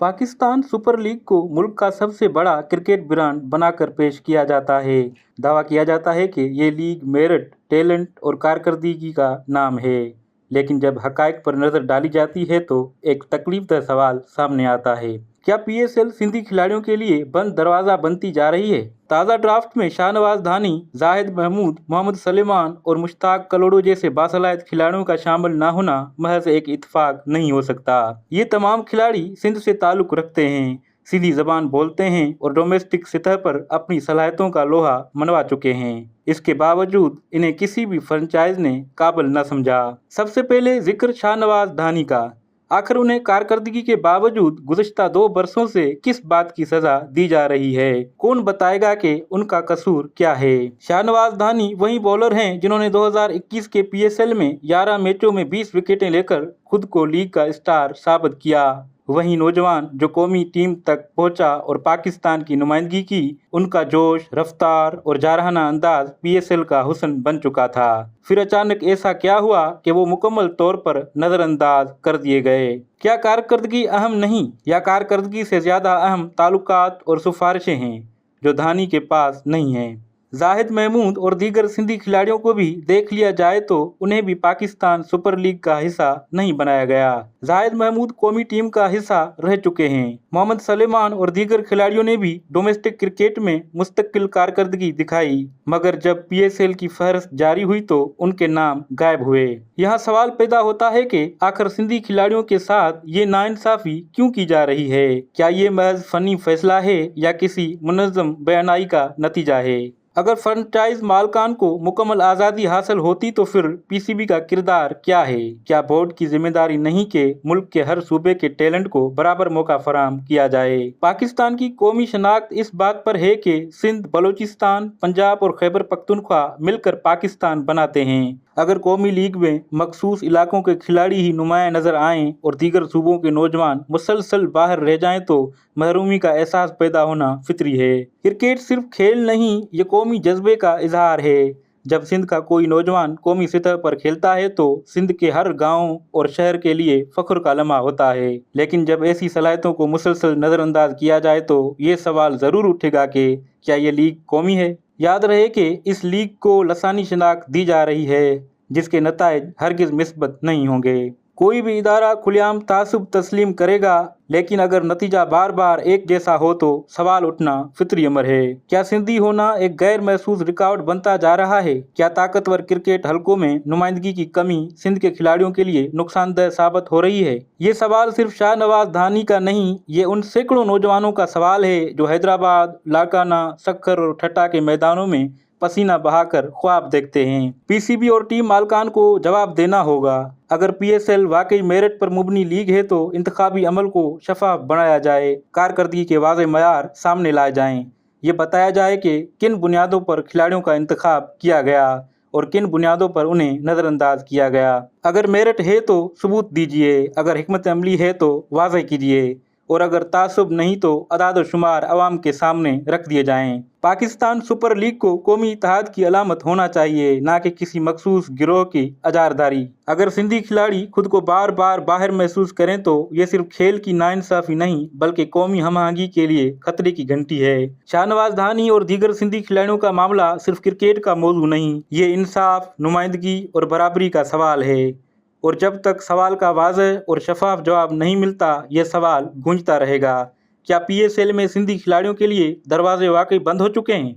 Pakistan super league को मुल्क का सबसे बड़ा क्रिकेट ब्रांड बनाकर पेश किया जाता है। दावा किया जाता है कि ये लीग मेरिट, टैलेंट और कारकर्दगी का नाम है, लेकिन जब हकायक पर नज़र डाली जाती है तो एक तकलीफदह सवाल सामने आता है। क्या पीएसएल सिंधी खिलाड़ियों के लिए बंद दरवाज़ा बनती जा रही है? ताज़ा ड्राफ्ट में शाहनवाज धानी, जाहिद महमूद, मोहम्मद सलेमान और मुश्ताक कलोड़ो जैसे बासलाहियत खिलाड़ियों का शामिल न होना महज एक इत्तेफाक नहीं हो सकता। ये तमाम खिलाड़ी सिंध से ताल्लुक़ रखते हैं, सीधी ज़बान बोलते हैं और डोमेस्टिक सतह पर अपनी सलाहियतों का लोहा मनवा चुके हैं। इसके बावजूद इन्हें किसी भी फ्रेंचाइज ने काबिल न समझा। सबसे पहले जिक्र शाहनवाज धानी का। आखिर उन्हें कारकर्दगी के बावजूद गुज़श्ता 2 बरसों से किस बात की सजा दी जा रही है? कौन बताएगा कि उनका कसूर क्या है? शाहनवाज धानी वही बॉलर हैं जिन्होंने 2021 के पीएसएल में 11 मैचों में 20 विकेटें लेकर खुद को लीग का स्टार साबित किया। वही नौजवान जो कौमी टीम तक पहुंचा और पाकिस्तान की नुमाइंदगी की, उनका जोश, रफ्तार और जारहाना अंदाज पीएसएल का हुस्न बन चुका था। फिर अचानक ऐसा क्या हुआ कि वो मुकम्मल तौर पर नज़रअंदाज कर दिए गए? क्या कारकर्दगी अहम नहीं, या कारकर्दगी से ज़्यादा अहम ताल्लुकात और सिफारिशें हैं जो धानी के पास नहीं हैं? जाहिद महमूद और दीगर सिंधी खिलाड़ियों को भी देख लिया जाए तो उन्हें भी पाकिस्तान सुपर लीग का हिस्सा नहीं बनाया गया। जाहिद महमूद कौमी टीम का हिस्सा रह चुके हैं। मोहम्मद सलेमान और दीगर खिलाड़ियों ने भी डोमेस्टिक क्रिकेट में मुस्तकिल कारकर्दगी दिखाई, मगर जब पीएसएल की फहरिस्त जारी हुई तो उनके नाम गायब हुए। यहाँ सवाल पैदा होता है कि आखिर सिंधी खिलाड़ियों के साथ ये नाइंसाफी क्यों की जा रही है? क्या ये महज फनी फैसला है या किसी मुनज़्ज़म बयानाई का नतीजा है? अगर फ्रेंचाइज मालकान को मुकम्मल आज़ादी हासिल होती तो फिर पीसीबी का किरदार क्या है? क्या बोर्ड की जिम्मेदारी नहीं कि मुल्क के हर सूबे के टैलेंट को बराबर मौका फराहम किया जाए? पाकिस्तान की कौमी शनाख्त इस बात पर है कि सिंध, बलूचिस्तान, पंजाब और खैबर पख्तूनख्वा मिलकर पाकिस्तान बनाते हैं। अगर कौमी लीग में मखसूस इलाकों के खिलाड़ी ही नुमाया नजर आएं और दीगर सूबों के नौजवान मुसलसल बाहर रह जाएं तो महरूमी का एहसास पैदा होना फितरी है। क्रिकेट सिर्फ खेल नहीं, ये कौमी जज्बे का इजहार है। जब सिंध का कोई नौजवान कौमी सतह पर खेलता है तो सिंध के हर गांव और शहर के लिए फख्र का लम्हा होता है। लेकिन जब ऐसी सलाहियतों को मुसलसल नज़रअंदाज किया जाए तो ये सवाल ज़रूर उठेगा कि क्या ये लीग कौमी है? याद रहे कि इस लीग को लसानी शनाख्त दी जा रही है जिसके नताइज हरगिज़ मिस्बत नहीं होंगे। कोई भी इदारा खुलेआम तासुब तस्लीम करेगा, लेकिन अगर नतीजा बार बार एक जैसा हो तो सवाल उठना फितरी अमर है। क्या सिंधी होना एक गैर महसूस रिकॉर्ड बनता जा रहा है? क्या ताकतवर क्रिकेट हलकों में नुमाइंदगी की कमी सिंध के खिलाड़ियों के लिए नुकसानदेह साबित हो रही है? ये सवाल सिर्फ शाहनवाज धानी का नहीं, ये उन सैकड़ों नौजवानों का सवाल है जो हैदराबाद, लाड़काना, सक्खर और ठट्टा के मैदानों में पसीना बहाकर ख्वाब देखते हैं। पीसीबी और टीम मालकान को जवाब देना होगा। अगर पीएसएल वाकई मेरिट पर मुबनी लीग है तो इंतखाबी अमल को शफाफ बनाया जाए, कारकर्दगी के वाज़ेह मयार सामने लाए जाएं। ये बताया जाए कि किन बुनियादों पर खिलाड़ियों का इंतखाब किया गया और किन बुनियादों पर उन्हें नज़रअंदाज किया गया। अगर मेरिट है तो सबूत दीजिए, अगर हिकमत अमली है तो वाज़ेह कीजिए, और अगर तासुब नहीं तो अदाद शुमार अवाम के सामने रख दिए जाएं। पाकिस्तान सुपर लीग को कौमी इत्तेहाद की अलामत होना चाहिए, ना कि किसी मखसूस गिरोह की अजारदारी। अगर सिंधी खिलाड़ी खुद को बार बार बाहर महसूस करें तो ये सिर्फ खेल की नाइंसाफी नहीं बल्कि कौमी हमआहंगी के लिए खतरे की घंटी है। शाहनवाज धानी और दीगर सिंधी खिलाड़ियों का मामला सिर्फ क्रिकेट का मौजू नहीं, ये इंसाफ, नुमाइंदगी और बराबरी का सवाल है। और जब तक सवाल का वाज़ेह और शफाफ जवाब नहीं मिलता, यह सवाल गूंजता रहेगा। क्या पीएसएल में सिंधी खिलाड़ियों के लिए दरवाजे वाकई बंद हो चुके हैं?